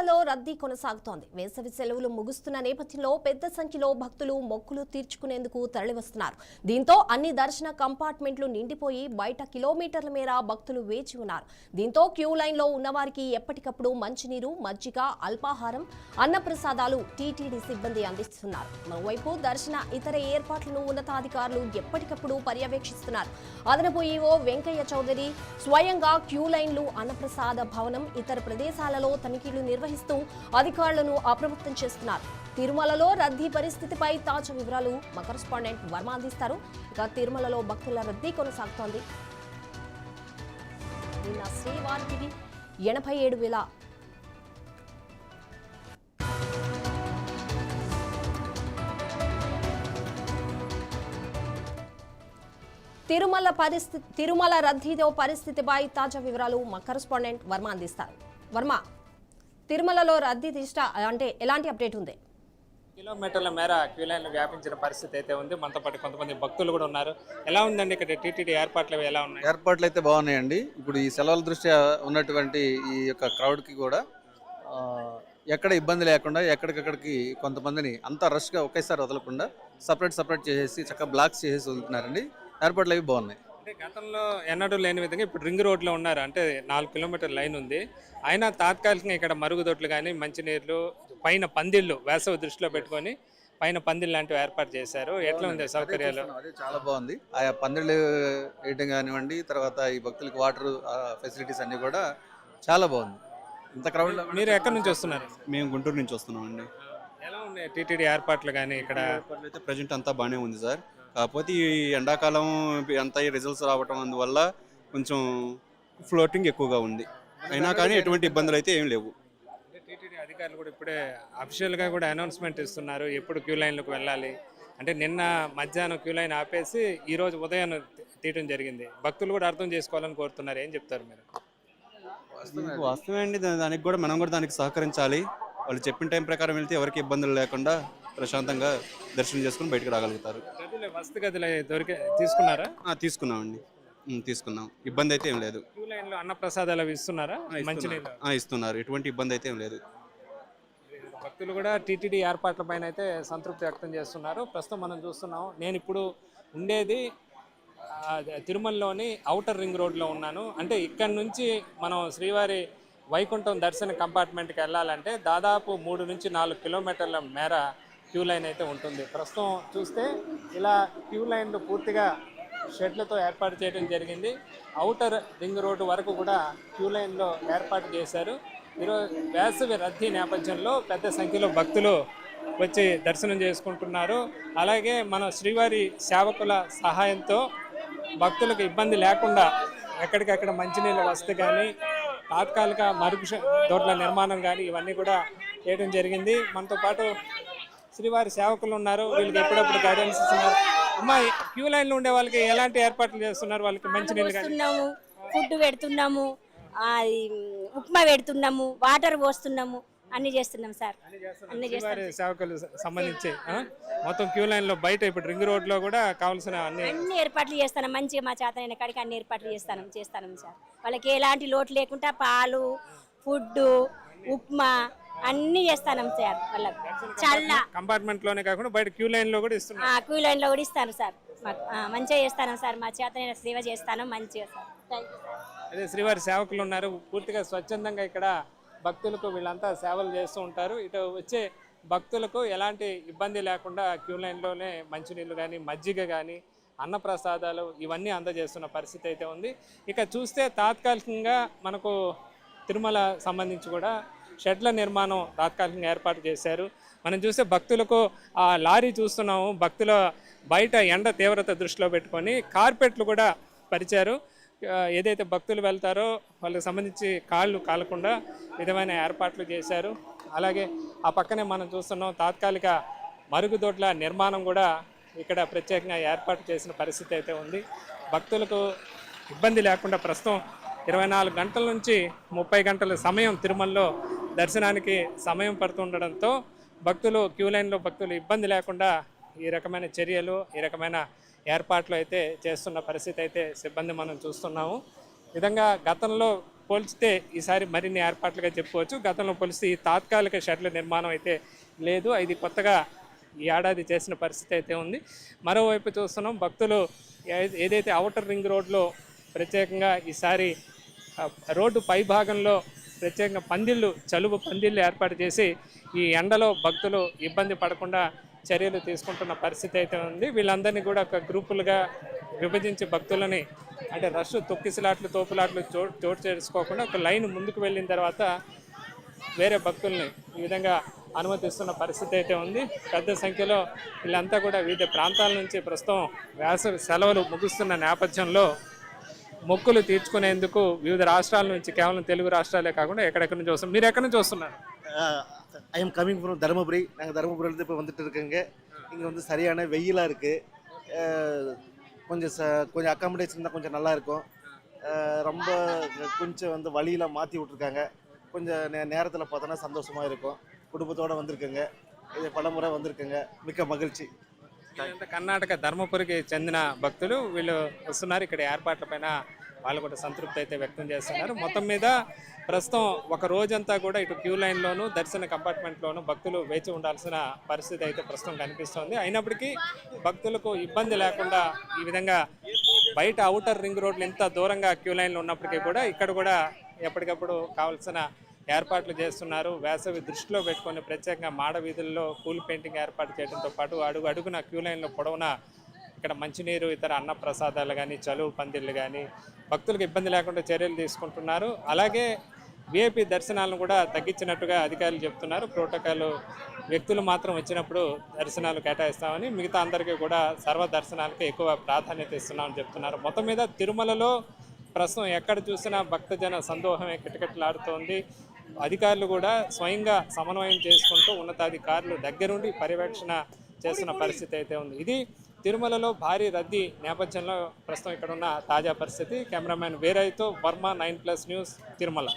తిరుమలలో రద్దీ కొనసాగుతోంది. వేసవి సెలవులు ముగుస్తున్న నేపథ్యంలో పెద్ద సంఖ్యలో భక్తులు మొక్కులు తీర్చుకునేందుకు తరలివస్తున్నారు. దీంతో అన్ని దర్శన కంపార్ట్మెంట్లు నిండిపోయి బయట కిలోమీటర్ల మేర భక్తులు వేచి ఉన్నారు. దీంతో క్యూ లైన్లో ఉన్నవారికి ఎప్పటికప్పుడు మంచినీరు, మజ్జిగ, అల్పాహారం, అన్నప్రసాదాలు టీటీడీ సిబ్బంది అందిస్తున్నారు. మరోవైపు దర్శన ఇతర ఏర్పాట్లను ఉన్నతాధికారులు ఎప్పటికప్పుడు పర్యవేక్షిస్తున్నారు. అదనపు ఈవో వెంకయ్య చౌదరి స్వయంగా క్యూ లైన్లు, అన్నప్రసాద భవనం, ఇతర ప్రదేశాలలో తనిఖీలు నిర్వహిస్తూ అధికారులను అప్రమత్తం చేస్తున్నారు. తిరుమలలో రద్దీ పరిస్థితిపై తాజా వివరాలు మా కరెస్పాండెంట్ వర్మ అందిస్తారు. ఇక తిరుమలలో భక్తుల రద్దీ కొనసాగుతోంది. నిన్న శ్రీవారికి 87,000 తిరుమల రద్దీతో పరిస్థితిపై తాజా వివరాలు మా కరెస్పాండెంట్ వర్మ అందిస్తారు. వర్మ, తిరుమలలో రద్దీ అంటే ఎలాంటి అప్డేట్ ఉంది? కిలోమీటర్ల మేర క్యూ లైన్లు వ్యాపించిన పరిస్థితి అయితే ఉంది. మనతో పాటు కొంతమంది భక్తులు కూడా ఉన్నారు. ఎలా ఉందండి ఇక్కడ టీటీడీ ఏర్పాట్లు ఎలా ఉన్నాయి? ఏర్పాట్లు అయితే బాగున్నాయండి. ఇప్పుడు ఈ సెలవుల దృష్ట్యా ఉన్నటువంటి ఈ యొక్క క్రౌడ్కి కూడా ఎక్కడ ఇబ్బంది లేకుండా ఎక్కడికక్కడికి కొంతమందిని అంతా రష్గా ఒకేసారి వదలకుండా సపరేట్ చేసేసి చక్కగా బ్లాక్స్ చేసేసి వదులుతున్నారండి. ఏర్పాట్లు అవి బాగున్నాయి. అంటే గతంలో ఎన్నడూ లేని విధంగా ఇప్పుడు రింగ్ రోడ్లో ఉన్నారు. అంటే 4 కిలోమీటర్ లైన్ ఉంది. అయినా తాత్కాలికంగా ఇక్కడ మరుగుదొడ్లు కానీ, మంచినీళ్ళు, పైన పందిళ్ళు వేసవి దృష్టిలో పెట్టుకొని పైన పందిళ్ళు లాంటివి ఏర్పాటు చేశారు. ఎట్లా ఉంది సౌకర్యాలు? అదే చాలా బాగుంది. ఆయా పందిళ్ళు వేయడం కానివ్వండి, తర్వాత ఈ భక్తులకు వాటర్ ఫెసిలిటీస్ అన్నీ కూడా చాలా బాగుంది. ఇంత క్రౌడ్. మీరు ఎక్కడి నుంచి వస్తున్నారు? మేము గుంటూరు నుంచి వస్తున్నామండి. ఎలా ఉన్నాయి టీటీడీ ఏర్పాట్లు కానీ ఇక్కడ? అయితే ప్రజెంట్ అంతా బాగానే ఉంది సార్. కాకపోతే ఈ ఎండాకాలం అంతా ఈ రిజల్ట్స్ రావటం అందువల్ల కొంచెం ఫ్లోటింగ్ ఎక్కువగా ఉంది. అయినా కానీ ఎటువంటి ఇబ్బందులు అయితే ఏం లేవు. టీటీడీ అధికారులు కూడా ఇప్పుడే అఫీషియల్గా కూడా అనౌన్స్మెంట్ ఇస్తున్నారు ఎప్పుడు క్యూ లైన్లకు వెళ్ళాలి. అంటే నిన్న మధ్యాహ్నం క్యూ లైన్ ఆపేసి ఈరోజు ఉదయం తీయడం జరిగింది. భక్తులు కూడా అర్థం చేసుకోవాలని కోరుతున్నారు. ఏం చెప్తారు మీరు? వాస్తవమే అండి. దానికి కూడా మనం కూడా దానికి సహకరించాలి. వాళ్ళు చెప్పిన టైం ప్రకారం వెళ్తే ఎవరికి ఇబ్బందులు లేకుండా ప్రశాంతంగా దర్శనం చేసుకుని బయటకు రాగలుగుతారు. వసతి గదులు తీసుకున్నారా? తీసుకున్నామండి, తీసుకున్నాం. ఇబ్బంది అయితే ఏం లేదు. క్యూ లైన్లో అన్నప్రసాదాలు అవి ఇస్తున్నారా? మంచినీళ్ళు ఇస్తున్నారు. ఎటువంటి ఇబ్బంది అయితే ఏం లేదు. భక్తులు కూడా టీటీడీ ఏర్పాట్ల పైన అయితే సంతృప్తి వ్యక్తం చేస్తున్నారు. ప్రస్తుతం మనం చూస్తున్నాం. నేను ఇప్పుడు ఉండేది తిరుమలలోని ఔటర్ రింగ్ రోడ్లో ఉన్నాను. అంటే ఇక్కడ నుంచి మనం శ్రీవారి వైకుంఠం దర్శన కంపార్ట్మెంట్కి వెళ్ళాలంటే దాదాపు 3 నుంచి 4 కిలోమీటర్ల మేర క్యూ లైన్ అయితే ఉంటుంది. ప్రస్తుతం చూస్తే ఇలా క్యూ లైన్లు పూర్తిగా షెడ్లతో ఏర్పాటు చేయడం జరిగింది. ఔటర్ రింగ్ రోడ్డు వరకు కూడా క్యూ లైన్లో ఏర్పాటు చేశారు. ఈరోజు వేసవి రద్దీ నేపథ్యంలో పెద్ద సంఖ్యలో భక్తులు వచ్చి దర్శనం చేసుకుంటున్నారు. అలాగే మన శ్రీవారి సేవకుల సహాయంతో భక్తులకు ఇబ్బంది లేకుండా ఎక్కడికక్కడ మంచినీళ్ళ వసతి కానీ, తాత్కాలిక మరుగు దొడ్ల నిర్మాణం కానీ ఇవన్నీ కూడా చేయడం జరిగింది. మనతో పాటు శ్రీవారి సేవకులు ఉన్నారు. వీళ్ళకి ఎప్పుడప్పుడు గైడెన్స్ ఇస్తున్నారు. అమ్మాయి, క్యూ లైన్లో ఉండే వాళ్ళకి ఎలాంటి ఏర్పాట్లు చేస్తున్నారు? వాళ్ళకి మంచినీళ్ళు కానీ, ఫుడ్ పెడుతున్నాము, ఉప్మా పెడుతున్నాము, వాటర్ పోస్తున్నాము, అన్ని చేస్తున్నాం సార్. శ్రీవారి సేవకులు సంబంధించి మొత్తం క్యూ లైన్లో బయట ఇప్పుడు రింగ్ రోడ్లో కూడా కావాల్సిన అన్ని ఏర్పాట్లు చేస్తాను. మంచిగా మా చేతనైన కాడికి అన్ని ఏర్పాట్లు చేస్తాను సార్. వాళ్ళకి ఎలాంటి లోటు లేకుండా పాలు, ఫుడ్, ఉప్మా అన్ని చేస్తాను సార్. వాళ్ళకి చాలా కంపార్ట్మెంట్ లోనే కాకుండా బయట క్యూ లైన్ లో కూడా ఇస్తున్నాం. క్యూ లైన్ లో కూడా ఇస్తాను సార్. మంచిగా చేస్తాను సార్. మా చేతనైన సేవ చేస్తాను మంచిగా సార్. Thank you sir. అదే శ్రీవారి సేవకులు ఉన్నారు. పూర్తిగా స్వచ్ఛందంగా ఇక్కడ భక్తులకు వీళ్ళంతా సేవలు చేస్తూ ఉంటారు. ఇటు వచ్చే భక్తులకు ఎలాంటి ఇబ్బంది లేకుండా క్యూ లైన్లోనే మంచినీళ్ళు కానీ, మజ్జిగ కానీ, అన్నప్రసాదాలు ఇవన్నీ అందజేస్తున్న పరిస్థితి అయితే ఉంది. ఇక చూస్తే తాత్కాలికంగా మనకు తిరుమల సంబంధించి కూడా షెడ్ల నిర్మాణం తాత్కాలికంగా ఏర్పాటు చేశారు. మనం చూస్తే భక్తులకు ఆ లారీ చూస్తున్నాము. భక్తుల బయట ఎండ తీవ్రత దృష్టిలో పెట్టుకొని కార్పెట్లు కూడా పరిచారు. ఏదైతే భక్తులు వెళ్తారో వాళ్ళకి సంబంధించి కాళ్ళు కాలకుండా విధమైన ఏర్పాట్లు చేశారు. అలాగే ఆ పక్కనే మనం చూస్తున్నాం తాత్కాలిక మరుగుదొడ్ల నిర్మాణం కూడా ఇక్కడ ప్రత్యేకంగా ఏర్పాటు చేసిన పరిస్థితి అయితే ఉంది. భక్తులకు ఇబ్బంది లేకుండా ప్రస్తుతం 24 గంటల నుంచి 30 గంటల సమయం తిరుమలలో దర్శనానికి సమయం పడుతుండడంతో భక్తులు క్యూ లైన్లో భక్తులు ఇబ్బంది లేకుండా ఈ రకమైన చర్యలు, ఈ రకమైన ఏర్పాట్లు అయితే చేస్తున్న పరిస్థితి అయితే సిబ్బంది మనం చూస్తున్నాము. విధంగా గతంలో పోల్చితే ఈసారి మరిన్ని ఏర్పాట్లుగా చెప్పుకోవచ్చు. గతంలో పోలిస్తే ఈ తాత్కాలిక షెడ్ల నిర్మాణం అయితే లేదు, ఇది కొత్తగా ఈ ఏడాది చేసిన పరిస్థితి అయితే ఉంది. మరోవైపు చూస్తున్నాం భక్తులు ఏదైతే ఔటర్ రింగ్ రోడ్లో ప్రత్యేకంగా ఈసారి రోడ్డు పై భాగంలో ప్రత్యేకంగా పందిళ్ళు, చలువు పందిళ్ళు ఏర్పాటు చేసి ఈ ఎండలో భక్తులు ఇబ్బంది పడకుండా చర్యలు తీసుకుంటున్న పరిస్థితి అయితే ఉంది. వీళ్ళందరినీ కూడా ఒక గ్రూపులుగా విభజించి భక్తులని అంటే రష్ తొక్కిసలాట్లు, తోపులాట్లు చోటు చేసుకోకుండా ఒక లైన్ ముందుకు వెళ్ళిన తర్వాత వేరే భక్తుల్ని ఈ విధంగా అనుమతిస్తున్న పరిస్థితి అయితే ఉంది. పెద్ద సంఖ్యలో వీళ్ళంతా కూడా వివిధ ప్రాంతాల నుంచి ప్రస్తుతం వేసవి సెలవులు ముగుస్తున్న నేపథ్యంలో మొక్కులు తీర్చుకునేందుకు వివిధ రాష్ట్రాల నుంచి, కేవలం తెలుగు రాష్ట్రాలే కాకుండా ఎక్కడెక్కడి నుంచి వస్తున్నారు. మీరు ఎక్కడి నుంచి వస్తున్నారు? I am coming from Dharmapuri. நாங்கள் தருமபுரியிலேருந்து இப்போ வந்துட்டு இருக்கோங்க. இங்கே வந்து சரியான வெயிலாக இருக்குது. கொஞ்சம் அக்காமடேஷன் தான் கொஞ்சம் நல்லாயிருக்கும். ரொம்ப கொஞ்சம் வந்து வழியில் மாற்றி விட்ருக்காங்க. கொஞ்சம் நேரத்தில் பார்த்தோன்னா சந்தோஷமாக இருக்கும். குடும்பத்தோடு வந்திருக்குங்க. இது பலமுறை வந்திருக்குங்க. மிக்க மகிழ்ச்சி. కర్ణాటక ధర్మపురికి చెందిన భక్తులు వీళ్ళు వస్తున్నారు. ఇక్కడ ఏర్పాట్లపైన వాళ్ళు కూడా సంతృప్తి అయితే వ్యక్తం చేస్తున్నారు. మొత్తం మీద ప్రస్తుతం ఒక రోజంతా కూడా ఇటు క్యూ లైన్లోను, దర్శన కంపార్ట్మెంట్లోను భక్తులు వేచి ఉండాల్సిన పరిస్థితి అయితే ప్రస్తుతం కనిపిస్తోంది. అయినప్పటికీ భక్తులకు ఇబ్బంది లేకుండా ఈ విధంగా బయట ఔటర్ రింగ్ రోడ్లు ఎంత దూరంగా క్యూ లైన్లు ఉన్నప్పటికీ కూడా ఇక్కడ కూడా ఎప్పటికప్పుడు కావాల్సిన ఏర్పాట్లు చేస్తున్నారు. వేసవి దృష్టిలో పెట్టుకొని ప్రత్యేకంగా మాడ వీధుల్లో కూల్ పెయింటింగ్ ఏర్పాటు చేయడంతో పాటు అడుగున క్యూ లైన్లో పొడవునా ఇక్కడ మంచినీరు, ఇతర అన్న ప్రసాదాలు కానీ, చలువు పందిళ్ళు కానీ భక్తులకు ఇబ్బంది లేకుండా చర్యలు తీసుకుంటున్నారు. అలాగే విఐపి దర్శనాలను కూడా తగ్గించినట్టుగా అధికారులు చెప్తున్నారు. ప్రోటోకాల్ వ్యక్తులు మాత్రం వచ్చినప్పుడు దర్శనాలు కేటాయిస్తామని, మిగతా అందరికీ కూడా సర్వ దర్శనాలకు ఎక్కువ ప్రాధాన్యత ఇస్తున్నామని చెప్తున్నారు. మొత్తం మీద తిరుమలలో ప్రస్తుతం ఎక్కడ చూసినా భక్తజన సందోహమే కిటకిటలాడుతోంది. అధికారులు కూడా స్వయంగా సమన్వయం చేసుకుంటూ ఉన్నతాధికారులు దగ్గరుండి పర్యవేక్షణ చేస్తున్న పరిస్థితి అయితే ఉంది. ఇది తిరుమలలో భారీ రద్దీ నేపథ్యంలో ప్రస్తుతం ఇక్కడ ఉన్న తాజా పరిస్థితి. కెమెరామ్యాన్ వీరయ్యతో వర్మ, 9+ న్యూస్, తిరుమల.